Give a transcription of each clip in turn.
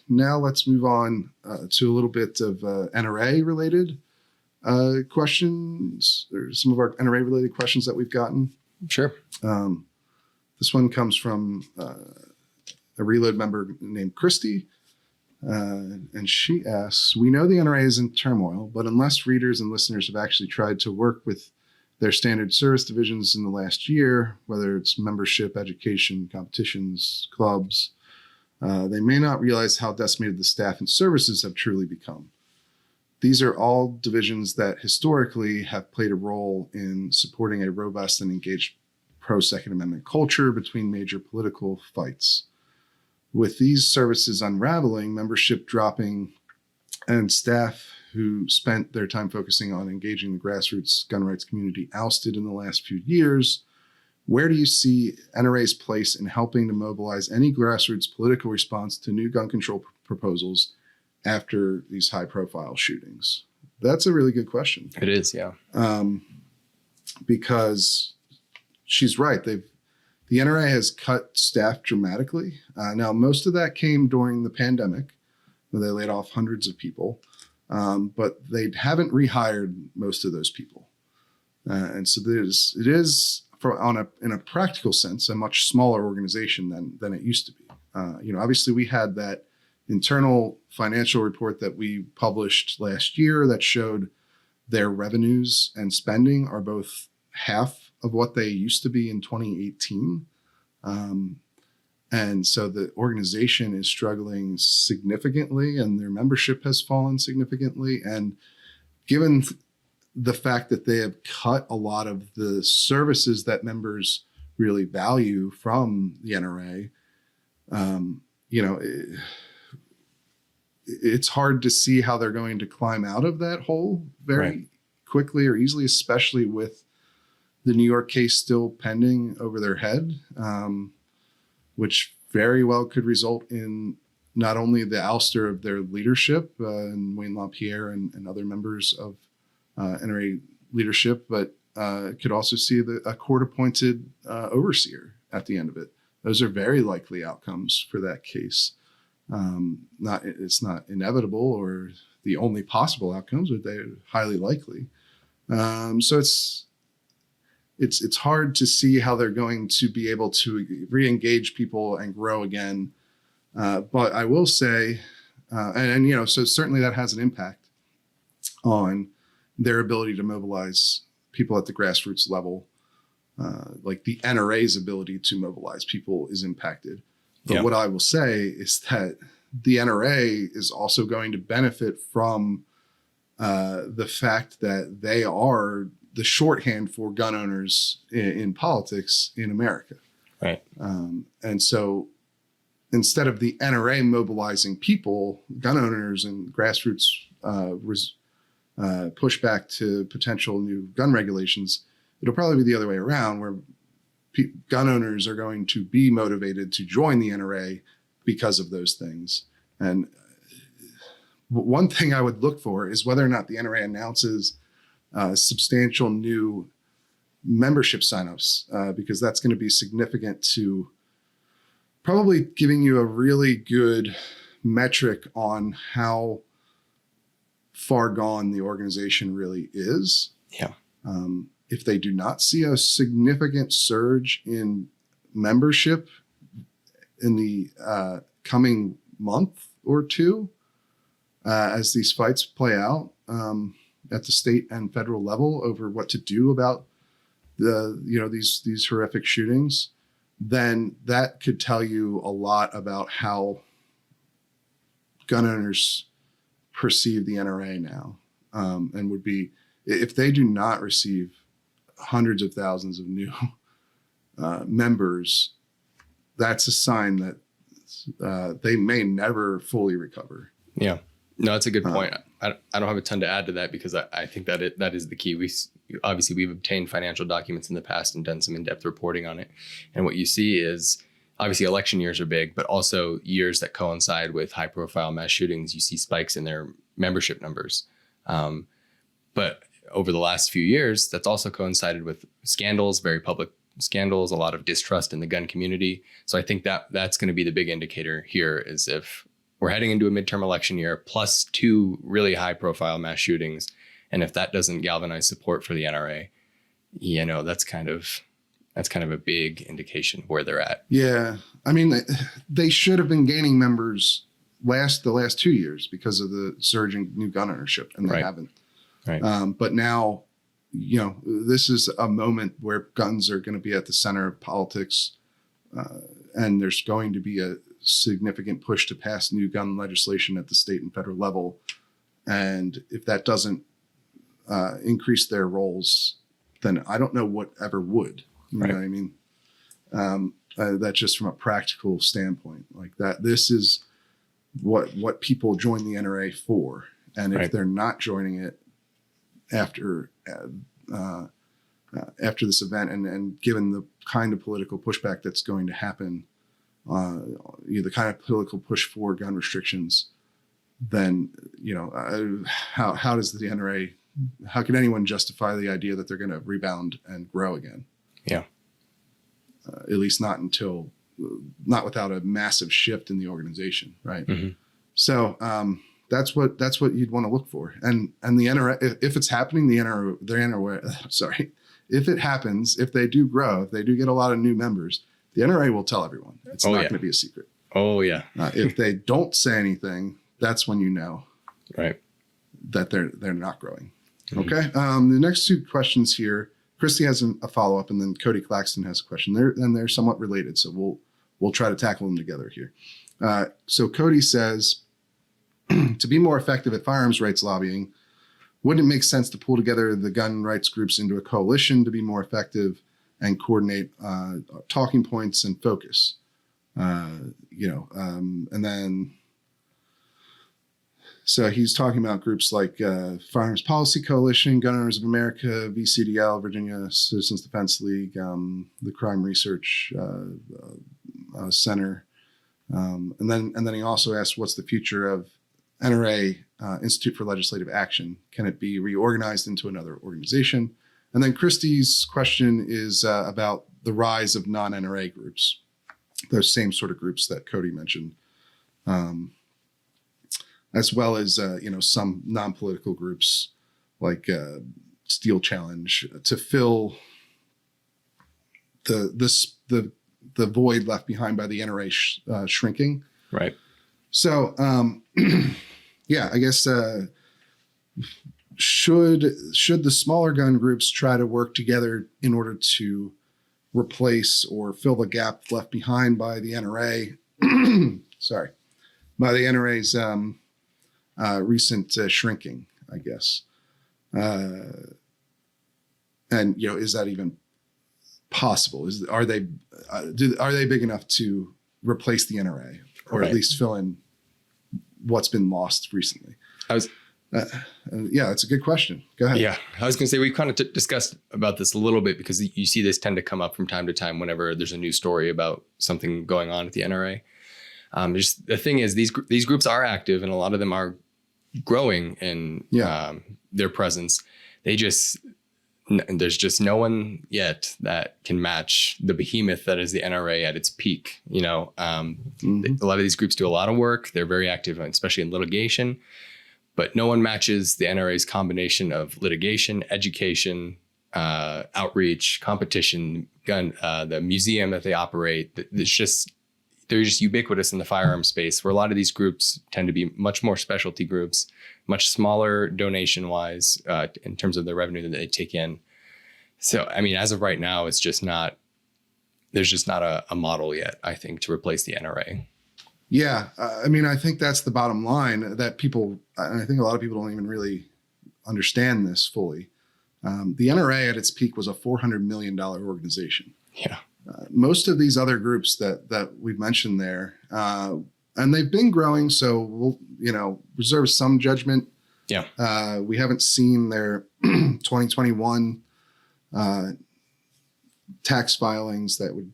now let's move on to a little bit of NRA related questions, or some of our NRA related questions that we've gotten. Sure. This one comes from a Reload member named Christy. And she asks, we know the NRA is in turmoil, but unless readers and listeners have actually tried to work with their standard service divisions in the last year, whether it's membership, education, competitions, clubs, they may not realize how decimated the staff and services have truly become. These are all divisions that historically have played a role in supporting a robust and engaged pro-Second Amendment culture between major political fights. With these services unraveling, membership dropping, and staff who spent their time focusing on engaging the grassroots gun rights community ousted in the last few years, where do you see NRA's place in helping to mobilize any grassroots political response to new gun control proposals after these high-profile shootings? That's a really good question. It is, yeah. Because she's right. The NRA has cut staff dramatically. Now, most of that came during the pandemic, where they laid off hundreds of people, but they haven't rehired most of those people. And so it is in a practical sense, a much smaller organization than it used to be. Obviously we had that internal financial report that we published last year that showed their revenues and spending are both half of what they used to be in 2018. And so the organization is struggling significantly and their membership has fallen significantly. And given the fact that they have cut a lot of the services that members really value from the NRA, it's hard to see how they're going to climb out of that hole very quickly or easily, especially with the New York case still pending over their head, which very well could result in not only the ouster of their leadership and Wayne LaPierre and other members of NRA leadership, but could also see a court-appointed overseer at the end of it. Those are very likely outcomes for that case. It's not inevitable or the only possible outcomes, but they're highly likely. So it's hard to see how they're going to be able to re-engage people and grow again. But I will say, so certainly that has an impact on their ability to mobilize people at the grassroots level. Like the NRA's ability to mobilize people is impacted. But what I will say is that the NRA is also going to benefit from the fact that they are the shorthand for gun owners in politics in America. Right. And so instead of the NRA mobilizing people, gun owners and grassroots pushback to potential new gun regulations, it'll probably be the other way around, where gun owners are going to be motivated to join the NRA because of those things. And one thing I would look for is whether or not the NRA announces substantial new membership signups, because that's going to be significant to probably giving you a really good metric on how far gone the organization really is. Yeah. If they do not see a significant surge in membership in the coming month or two, as these fights play out at the state and federal level over what to do about these horrific shootings, then that could tell you a lot about how gun owners perceive the NRA now, and would be, if they do not receive hundreds of thousands of new members, that's a sign that they may never fully recover. Yeah, no, that's a good point. I don't have a ton to add to that, because I think that is the key. We've obtained financial documents in the past and done some in-depth reporting on it. And what you see is, obviously election years are big, but also years that coincide with high profile mass shootings, you see spikes in their membership numbers. But over the last few years, that's also coincided with scandals, very public scandals, a lot of distrust in the gun community. So I think that's going to be the big indicator here, is if we're heading into a midterm election year plus 2 really high profile mass shootings. And if that doesn't galvanize support for the NRA, that's kind of a big indication of where they're at. Yeah. I mean, they should have been gaining members the last 2 years because of the surge in new gun ownership, and they haven't. Right. But now, this is a moment where guns are going to be at the center of politics, and there's going to be a significant push to pass new gun legislation at the state and federal level. And if that doesn't increase their roles, then I don't know what ever would. You know what I mean? That's just from a practical standpoint, like that. This is what people join the NRA for, and if they're not joining it after this event, and given the kind of political pushback that's going to happen, the kind of political push for gun restrictions, then how does the NRA? How can anyone justify the idea that they're going to rebound and grow again? Yeah. At least not without a massive shift in the organization, right? Mm-hmm. So that's what you'd want to look for. And the NRA, if it's happening, the NRA, sorry, if it happens, if they do grow, if they do get a lot of new members, the NRA will tell everyone. It's not going to be a secret. Oh yeah. If they don't say anything, that's when you know, right, that they're not growing. Mm-hmm. Okay. The next 2 questions here. Christy has a follow-up, and then Cody Claxton has a question. They're somewhat related, so we'll try to tackle them together here. So Cody says, to be more effective at firearms rights lobbying, wouldn't it make sense to pull together the gun rights groups into a coalition to be more effective and coordinate talking points and focus? And then, so he's talking about groups like Firearms Policy Coalition, Gun Owners of America, VCDL, Virginia Citizens Defense League, the Crime Research Center. And then he also asked, what's the future of NRA, Institute for Legislative Action? Can it be reorganized into another organization? And then Christie's question is about the rise of non-NRA groups, those same sort of groups that Cody mentioned. As well as some non-political groups like Steel Challenge, to fill the void left behind by the NRA shrinking. Right. So I guess should the smaller gun groups try to work together in order to replace or fill the gap left behind by the NRA? Sorry, by the NRA's recent shrinking, I guess. And is that even possible? Are they big enough to replace the NRA, or at least fill in what's been lost recently? It's a good question. Go ahead. Yeah, I was going to say, we've kind of discussed about this a little bit, because you see this tend to come up from time to time whenever there's a new story about something going on at the NRA. Just the thing is, these groups are active, and a lot of them are growing in their presence. There's just no one yet that can match the behemoth that is the NRA at its peak. A lot of these groups do a lot of work. They're very active, especially in litigation, but no one matches the NRA's combination of litigation, education, outreach, competition, the museum that they operate. They're just ubiquitous in the firearm space, where a lot of these groups tend to be much more specialty groups, much smaller donation wise in terms of the revenue that they take in. So, I mean, as of right now, there's just not a model yet, I think, to replace the NRA. Yeah. I think that's the bottom line, that I think a lot of people don't even really understand this fully. The NRA at its peak was a $400 million organization. Yeah. Most of these other groups that we've mentioned there, and they've been growing, so we'll reserve some judgment. Yeah. We haven't seen their 2021 tax filings that would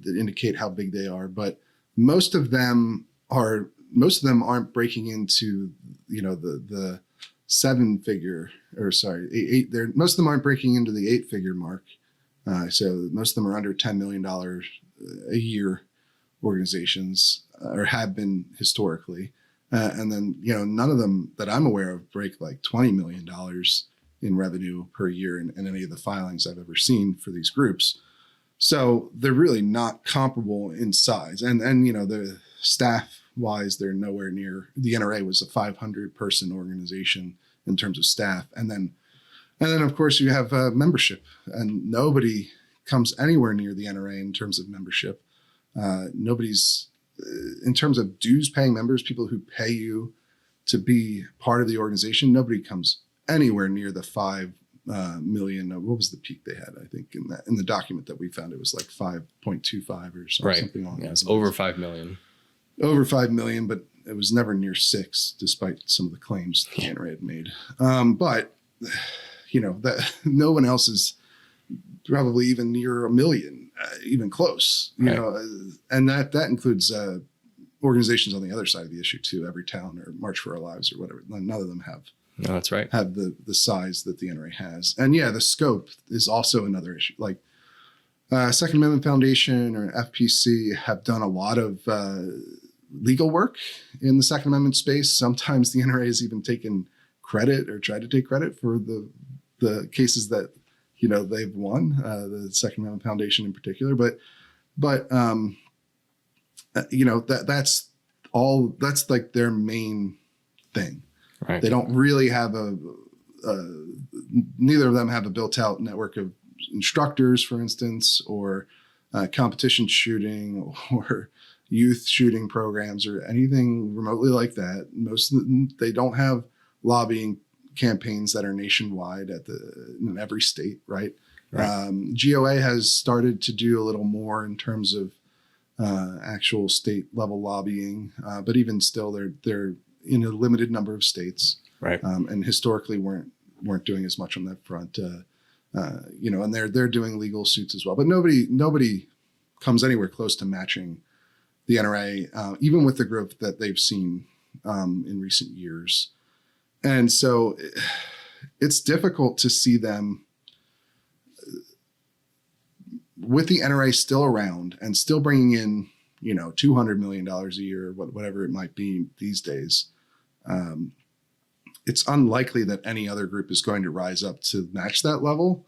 indicate how big they are, but most of them aren't breaking into the 7-figure, or sorry, 8. Most of them aren't breaking into the 8-figure mark. So most of them are under $10 million a year organizations. or have been historically. And then, none of them that I'm aware of break like $20 million in revenue per year in any of the filings I've ever seen for these groups. So they're really not comparable in size. And the staff wise, they're nowhere near. The NRA was a 500 person organization in terms of staff. And then of course you have membership, and nobody comes anywhere near the NRA in terms of membership. Nobody's in terms of dues paying members, people who pay you to be part of the organization, nobody comes anywhere near the 5 million. What was the peak they had? I think in the document that we found, it was like 5.25 or something along it's over 5 million. Over 5 million, but it was never near 6, despite some of the claims the NRA had made. But that no one else is probably even near 1 million, even close. And that includes organizations on the other side of the issue too. Every Town or March for Our Lives or whatever. None of them have. No, that's right. Have the size that the NRA has, and the scope is also another issue. Like Second Amendment Foundation or FPC have done a lot of legal work in the Second Amendment space. Sometimes the NRA has even taken credit or tried to take credit for the cases that they've won. The Second Amendment Foundation in particular, but that's all. That's like their main thing. Right. They don't really have neither of them have a built out network of instructors, for instance, or competition shooting or youth shooting programs or anything remotely like that. Most of them, they don't have lobbying campaigns that are nationwide in every state, right? GOA has started to do a little more in terms of actual state level lobbying, but even still, they're in a limited number of states, right? And historically weren't doing as much on that front, and they're doing legal suits as well. But nobody comes anywhere close to matching the NRA, even with the growth that they've seen in recent years. And so it's difficult to see them with the NRA still around and still bringing in, $200 million a year, whatever it might be these days. It's unlikely that any other group is going to rise up to match that level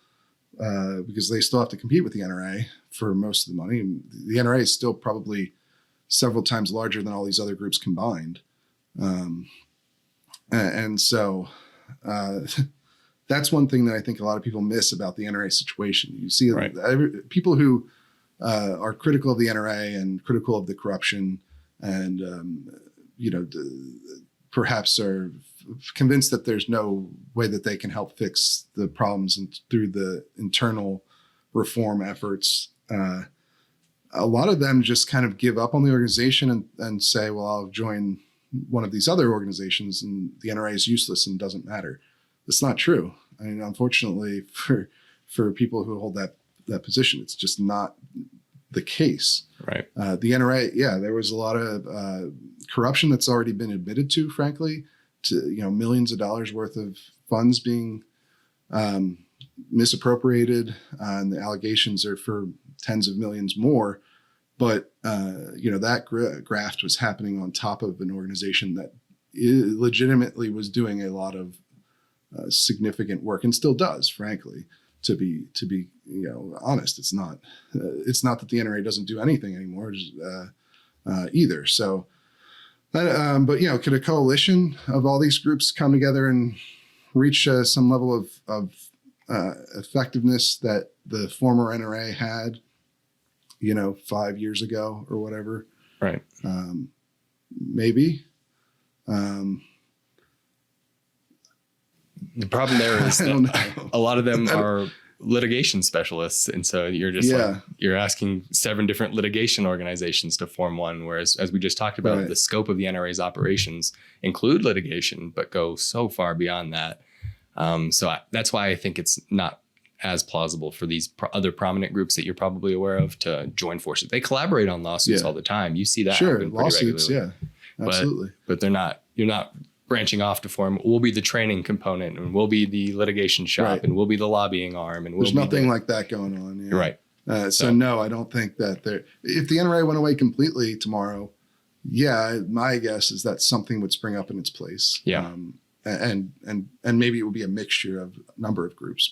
because they still have to compete with the NRA for most of the money. And the NRA is still probably several times larger than all these other groups combined. And so that's one thing that I think a lot of people miss about the NRA situation. You see people who are critical of the NRA and critical of the corruption and, perhaps are convinced that there's no way that they can help fix the problems through the internal reform efforts. A lot of them just kind of give up on the organization and say, well, I'll join one of these other organizations and the NRA is useless and doesn't matter. That's not true. I mean, unfortunately for people who hold that position, it's just not the case. Right. The NRA, there was a lot of corruption that's already been admitted to, frankly, to, millions of dollars worth of funds being misappropriated. And the allegations are for tens of millions more. But, that graft was happening on top of an organization that legitimately was doing a lot of significant work and still does, frankly, to be honest. It's not that the NRA doesn't do anything anymore either. So, but could a coalition of all these groups come together and reach some level of effectiveness that the former NRA had, 5 years ago or whatever? Right. Maybe. The problem there is that a lot of them are litigation specialists. And so you're just you're asking 7 different litigation organizations to form one. Whereas, as we just talked about, the scope of the NRA's operations include litigation, but go so far beyond that. That's why I think it's not as plausible for these other prominent groups that you're probably aware of to join forces. They collaborate on lawsuits all the time. You see that happen pretty lawsuits, regularly. Absolutely. But you're not branching off to form, we'll be the training component and we'll be the litigation shop and we'll be the lobbying arm. And there's nothing like that going on. You're right. So no, I don't think that if the NRA went away completely tomorrow, Yeah, my guess is that something would spring up in its place. Yeah. And maybe it would be a mixture of a number of groups,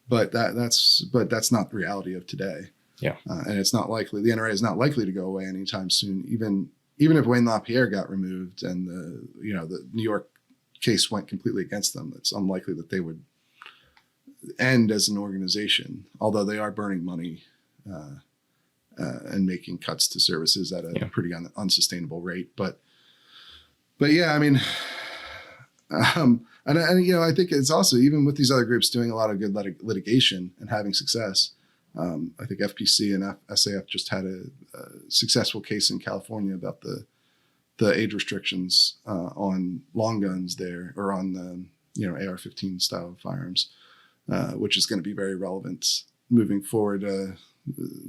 but that's not the reality of today. Yeah. And it's not likely. The NRA is not likely to go away anytime soon. Even if Wayne LaPierre got removed and the New York case went completely against them, it's unlikely that they would end as an organization. Although they are burning money and making cuts to services at a pretty unsustainable rate. But yeah, I mean, and I think it's also, even with these other groups doing a lot of good litigation and having success. I think FPC and SAF just had a successful case in California about the age restrictions on long guns there, or on the AR-15 style firearms, which is going to be very relevant moving forward in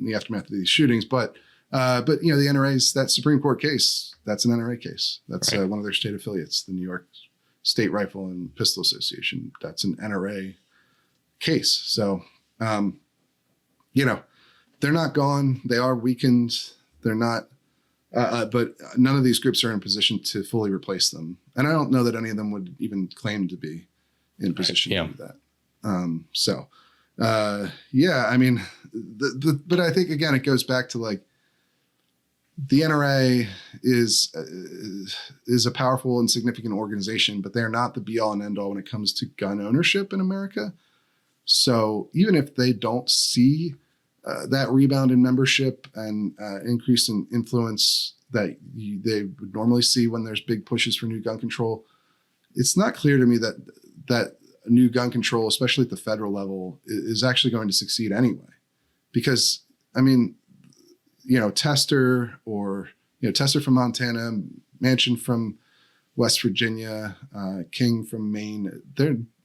the aftermath of these shootings. But the NRA's, that Supreme Court case, that's an NRA case. That's one of their state affiliates, the New York State Rifle and Pistol Association. That's an NRA case. So, they're not gone. They are weakened. They're not, but none of these groups are in a position to fully replace them. And I don't know that any of them would even claim to be in a position to do that. I mean, but I think, again, it goes back to like, the NRA is a powerful and significant organization, but they're not the be all and end all when it comes to gun ownership in America. So even if they don't see that rebound in membership and increase in influence that they would normally see when there's big pushes for new gun control, it's not clear to me that new gun control, especially at the federal level, is actually going to succeed anyway. Because, I mean, Tester Tester from Montana, Manchin from West Virginia, King from Maine.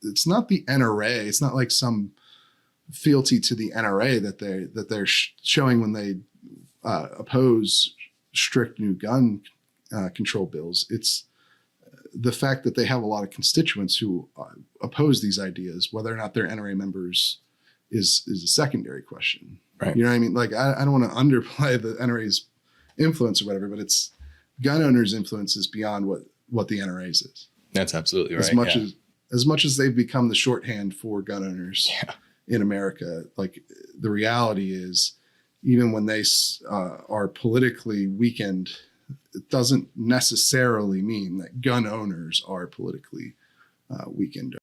It's not the NRA. It's not like some fealty to the NRA that they're showing when they oppose strict new gun control bills. It's the fact that they have a lot of constituents who oppose these ideas. Whether or not they're NRA members is a secondary question. Right. You know what I mean? Like, I don't want to underplay the NRA's influence or whatever, but it's gun owners' influence is beyond what the NRA's is. That's absolutely right. As much as they've become the shorthand for gun owners in America, like, the reality is, even when they are politically weakened, it doesn't necessarily mean that gun owners are politically weakened.